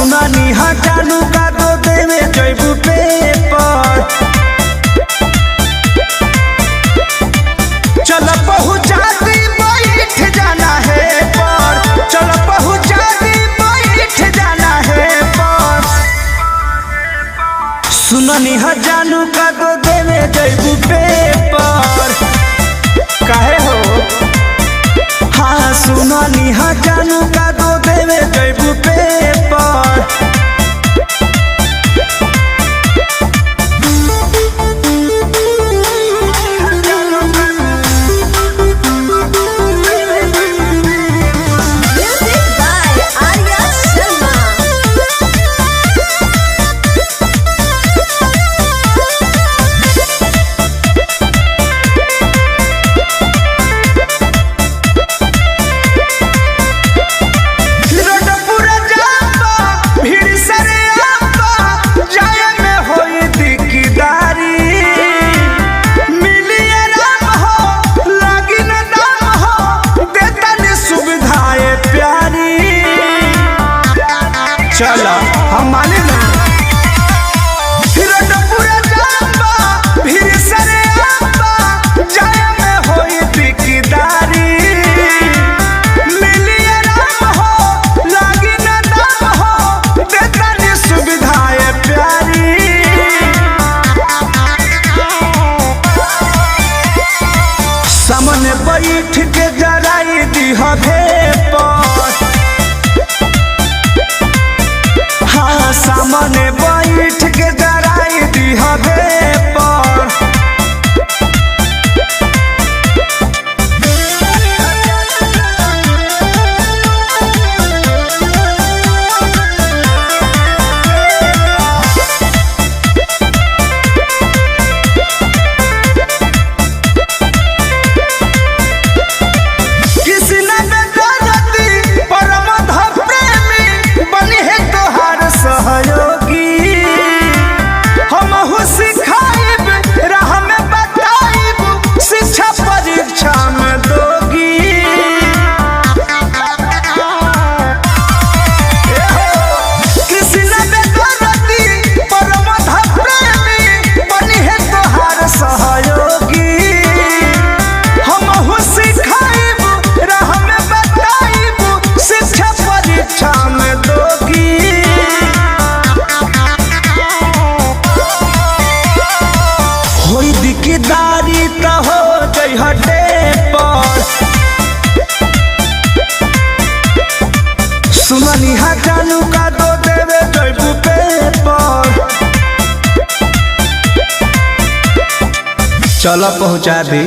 सुनानी हा जानू का दो देवे जैबू पेपर चल पहुँचा दी बैठ जाना है पर चल पहुँचा दी बैठ जाना है पर सुनानी हा जानू का दो देवे जैबू पेपर काहे हो हाँ सुनानी हा जानू का दो देवे जैबू पेपर चला हम माने ना पूरा जाम्बा भीड़ सरे आम्बा जाय में होई दिकदारी मिलिए राम हो लागी ना दाम हो देता नी सुविधाएं प्यारी सामने बैठ के जराई दी भेपर सामने बैठ के जराई दी भेपर दिकदारी त हो जई हटे पर सुनानी हा जानू का दो देवे जैबू पेपर चल पहुँचा दी।